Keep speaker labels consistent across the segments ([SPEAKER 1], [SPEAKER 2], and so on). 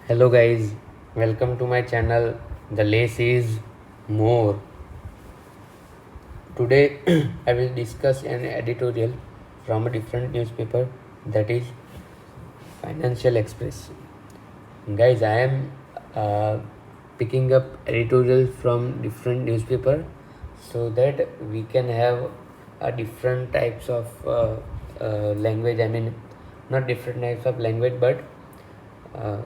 [SPEAKER 1] Hello guys, welcome to my channel. The Lace is More. Today I will discuss an editorial from a different newspaper, that is Financial Express. Guys, I am uh, picking up editorials from different newspaper so that we can have different types of language. I mean, not different types of language, but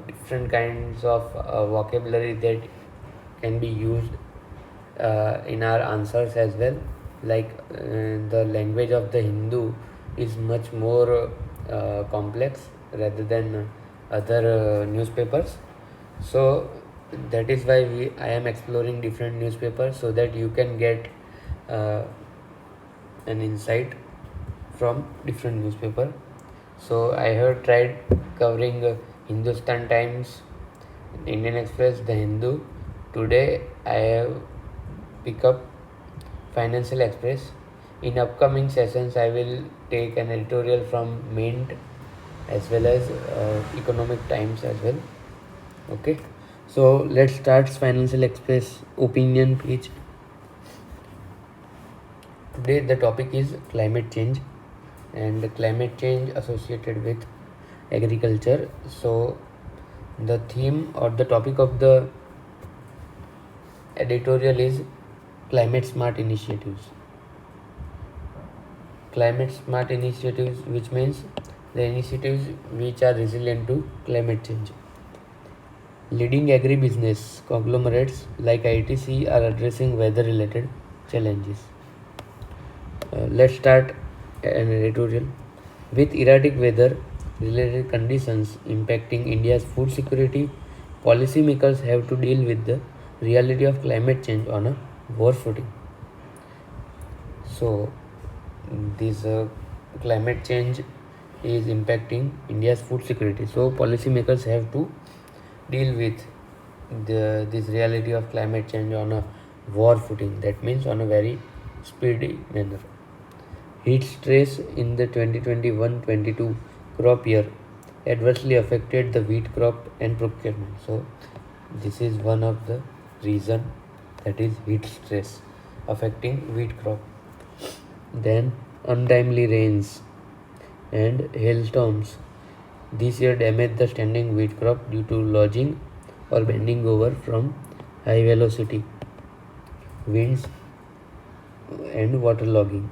[SPEAKER 1] different kinds of vocabulary that can be used in our answers as well. Like the language of the Hindu is much more complex rather than other newspapers. So that is why I am exploring different newspapers so that you can get uh, an insight from different newspaper. So I have tried covering Hindustan Times, Indian Express, The Hindu. Today I have pick up Financial Express. In upcoming sessions, I will take an editorial from Mint as well as Economic Times as well. Okay, so let's start Financial Express opinion page. Today the topic is climate change and climate change associated with agriculture. So the theme or the topic of the editorial is climate smart initiatives. Climate smart initiatives, which means the initiatives which are resilient to climate change. Leading agribusiness conglomerates like ITC are addressing weather related challenges. Let's start an editorial. With erratic weather related conditions impacting India's food security, policymakers have to deal with the reality of climate change on a war footing. So, this climate change is impacting India's food security. So, policymakers have to deal with this reality of climate change on a war footing. That means on a very speedy manner. Heat stress in the 2021-22 crop year adversely affected the wheat crop and procurement. So this is one of the reason, that is heat stress affecting wheat crop. Then untimely rains and hailstorms this year damaged the standing wheat crop due to lodging or bending over from high velocity winds and waterlogging.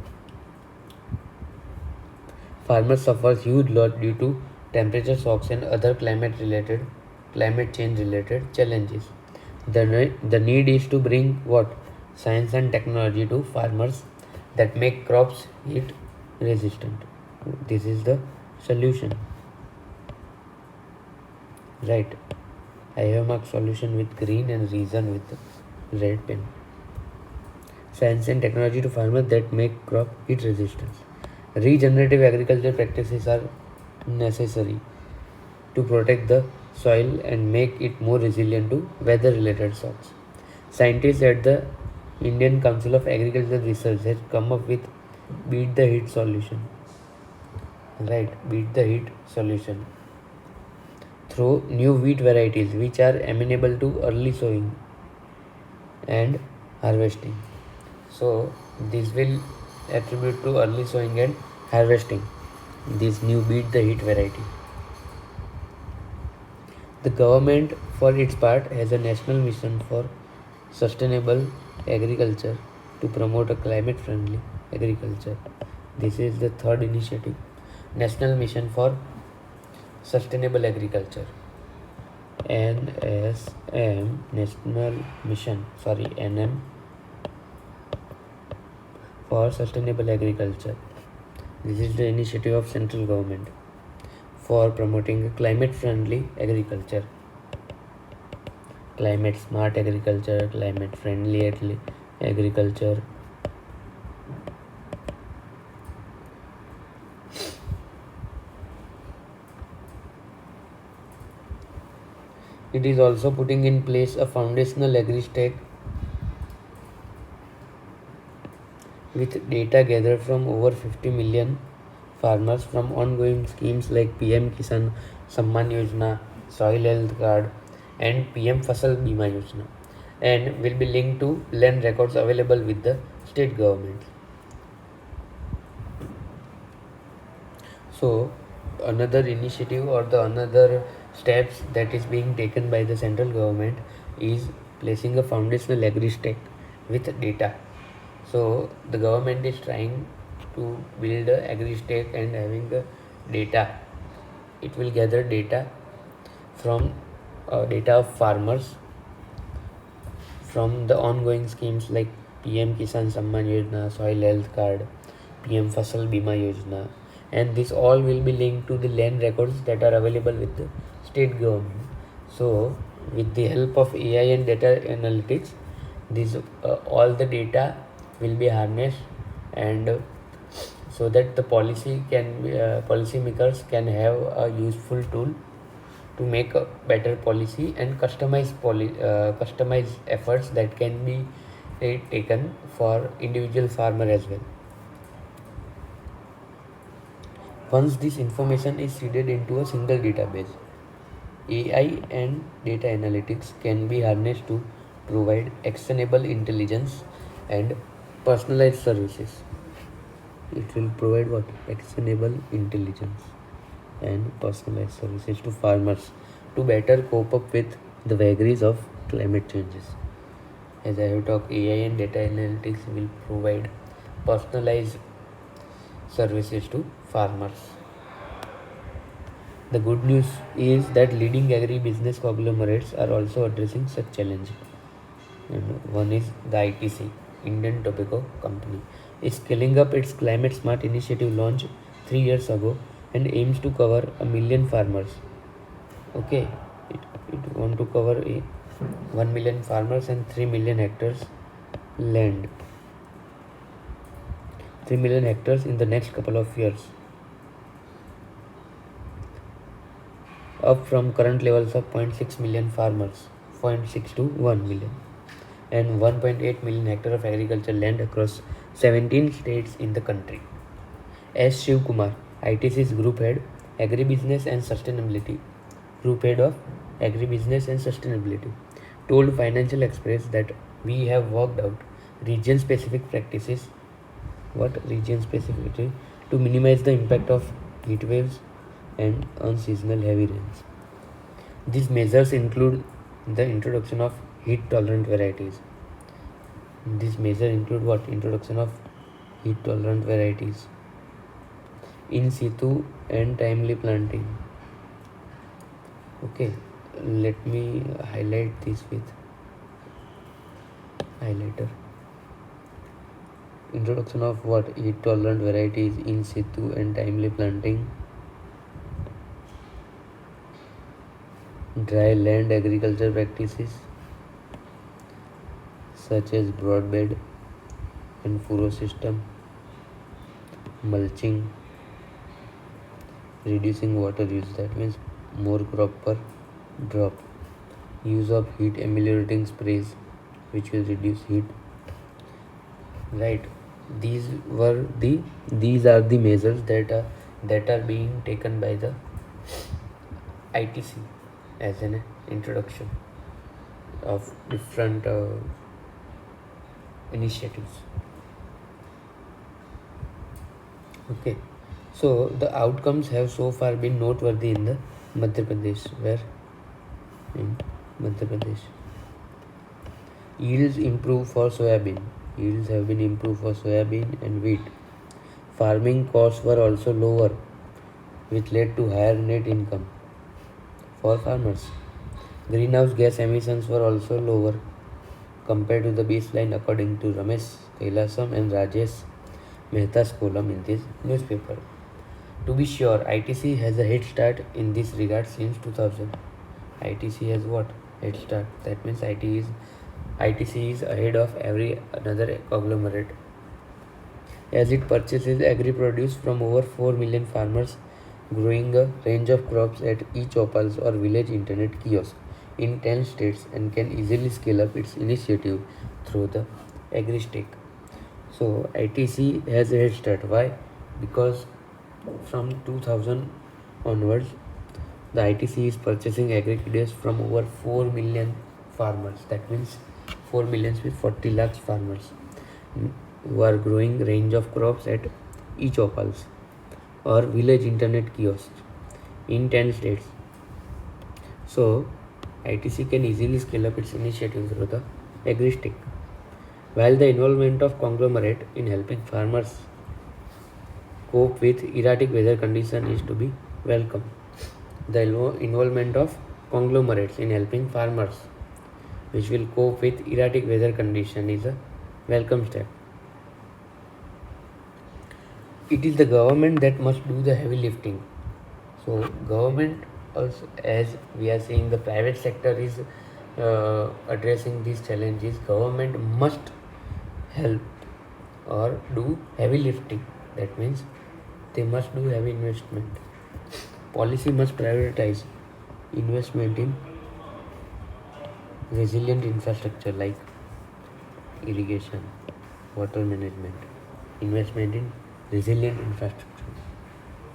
[SPEAKER 1] Farmers suffer huge loss due to temperature shocks and other climate change related challenges. The need is to bring what? Science and technology to farmers that make crops heat resistant. This is the solution. Right. I have marked solution with green and reason with red pen. Science and technology to farmers that make crop heat resistance. Regenerative agriculture practices are necessary to protect the soil and make it more resilient to weather related shocks. Scientists at the Indian Council of Agricultural Research have come up with beat the heat solution. Right, beat the heat solution through new wheat varieties which are amenable to early sowing and harvesting. So this will attribute to early sowing and harvesting, this new beat the heat variety. The government for its part has a national mission for sustainable agriculture to promote a climate friendly agriculture. This is the third initiative, National Mission for Sustainable Agriculture. NSM, National Mission, NM for Sustainable Agriculture. This is the initiative of central government for promoting climate friendly agriculture. Climate smart agriculture, climate friendly agriculture. It is also putting in place a foundational agri-stack with data gathered from over 50 million farmers from ongoing schemes like PM Kisan Samman Yojana, soil health card, and PM Fasal Bima Yojana, and will be linked to land records available with the state government. So another initiative or the another steps that is being taken by the central government is placing a foundational agri-stack with data. So the government is trying to build a agri-stack and having the data. It will gather data from data of farmers from the ongoing schemes like PM Kisan Samman Yojana, Soil Health Card, PM Fasal Bima Yojana, and this all will be linked to the land records that are available with the state government. So, with the help of AI and data analytics, this all the data will be harnessed, and so that the policymakers can have a useful tool to make a better policy and customize efforts that can be taken for individual farmer as well. Once this information is seeded into a single database, AI and data analytics can be harnessed to provide actionable intelligence and personalized services. It will provide what? Actionable intelligence and personalized services to farmers to better cope up with the vagaries of climate changes. As I have talked, AI and data analytics will provide personalized services to farmers. The good news is that leading agri-business conglomerates are also addressing such challenges. And one is the ITC, Indian Tobacco Company, is scaling up its climate smart initiative launched 3 years ago and aims to cover 1 million farmers. Okay, it want to cover 1 million farmers and 3 million hectares land. 3 million hectares in the next couple of years, up from current levels of 0.6 million farmers, 0.6 to 1 million, and 1.8 million hectares of agriculture land across 17 states in the country. S. Shiv Kumar, ITC's Group Head, Agribusiness and Sustainability, Group Head of Agribusiness and Sustainability, told Financial Express that we have worked out region-specific practices. What region-specificity? To minimize the impact of heat waves and unseasonal heavy rains. These measures include the introduction of heat-tolerant varieties. These measures include what? Introduction of heat-tolerant varieties, in situ and timely planting. Okay, let me highlight this with highlighter. Introduction of what? Heat tolerant varieties, in situ and timely planting, dry land agriculture practices such as broadbed and furrow system, mulching, reducing water use, that means more crop per drop, use of heat ameliorating sprays which will reduce heat. Right, these are the measures that are being taken by the ITC as an introduction of different initiatives. Okay, so the outcomes have so far been noteworthy in the Madhya Pradesh, where in Madhya Pradesh yields improve for soybean. Yields have been improved for soybean and wheat. Farming costs were also lower, which led to higher net income for farmers. Greenhouse gas emissions were also lower compared to the baseline, according to Ramesh Kailasam and Rajesh Mehta's column in this newspaper. To be sure, ITC has a head start in this regard since 2000. ITC has what? Head start. That means ITC is ahead of every another conglomerate, as it purchases agri-produce from over 4 million farmers, growing a range of crops at e-chopals or village internet kiosk in 10 states, and can easily scale up its initiative through the agri-stack. So ITC has a head start. Why? Because from 2000 onwards, The ITC is purchasing aggregates from over 4 million farmers. That means 4 million with 40 lakhs farmers who are growing range of crops at e-chopals or village internet kiosks in 10 states. So ITC can easily scale up its initiatives through the agri-stick. While the involvement of conglomerate in helping farmers cope with erratic weather conditions is to be welcome. The involvement of conglomerates in helping farmers which will cope with erratic weather condition is a welcome step. It is the government that must do the heavy lifting. So government also, as we are seeing, the private sector is addressing these challenges. Government must help or do heavy lifting. That means they must do heavy investment. Policy must prioritize investment in resilient infrastructure like irrigation, water management. Investment in resilient infrastructure,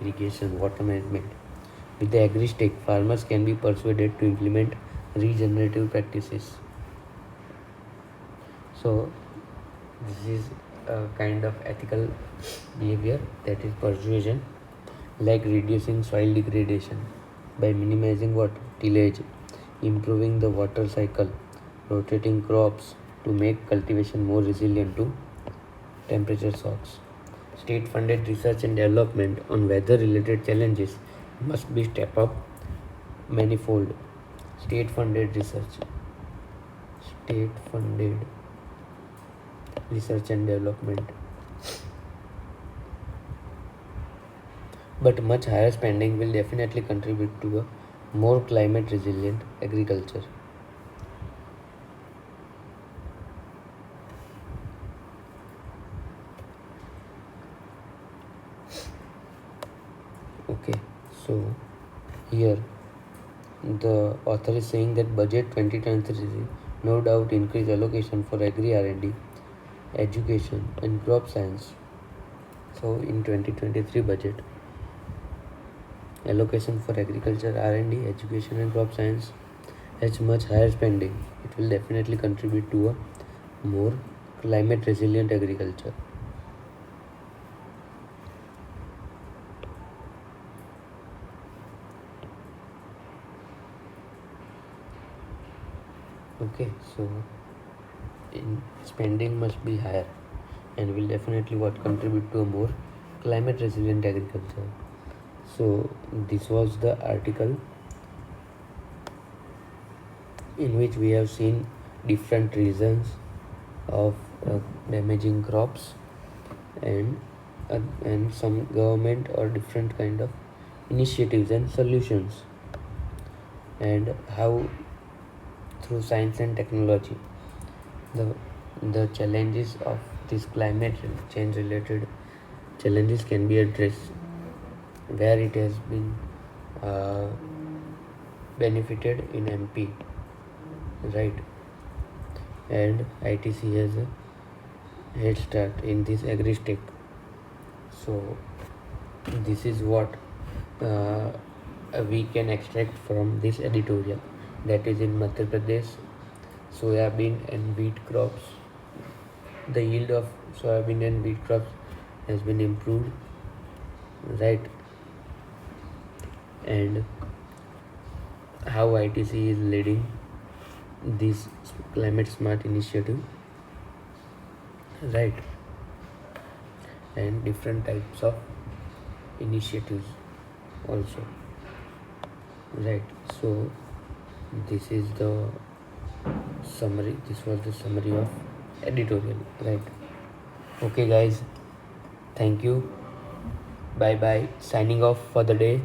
[SPEAKER 1] irrigation, water management. With the agri-stick, farmers can be persuaded to implement regenerative practices. So this is a kind of ethical behavior, that is persuasion, like reducing soil degradation by minimizing water tillage, improving the water cycle, rotating crops to make cultivation more resilient to temperature shocks. State funded research and development on weather related challenges must be step up manifold. State funded research and development, but much higher spending will definitely contribute to a more climate resilient agriculture. Okay, so here the author is saying that budget 2023 no doubt increase allocation for agri R&D, education and crop science. So in 2023 budget, allocation for agriculture, R&D, education and crop science has much higher spending. It will definitely contribute to a more climate resilient agriculture. Okay, so in spending must be higher and will definitely what contribute to a more climate resilient agriculture. So this was the article in which we have seen different reasons of damaging crops and some government or different kind of initiatives and solutions, and how through science and technology the challenges of this climate change related challenges can be addressed, where it has been uh, benefited in MP, right? And ITC has a head start in this agri-stick. So this is what uh, we can extract from this editorial, that is in Madhya Pradesh soybean and wheat crops, the yield of soybean and wheat crops has been improved, right? And how ITC is leading this climate smart initiative, right? And different types of initiatives also, right? So this is the summary, this was the summary of editorial, right? Okay guys, thank you, bye bye, signing off for the day.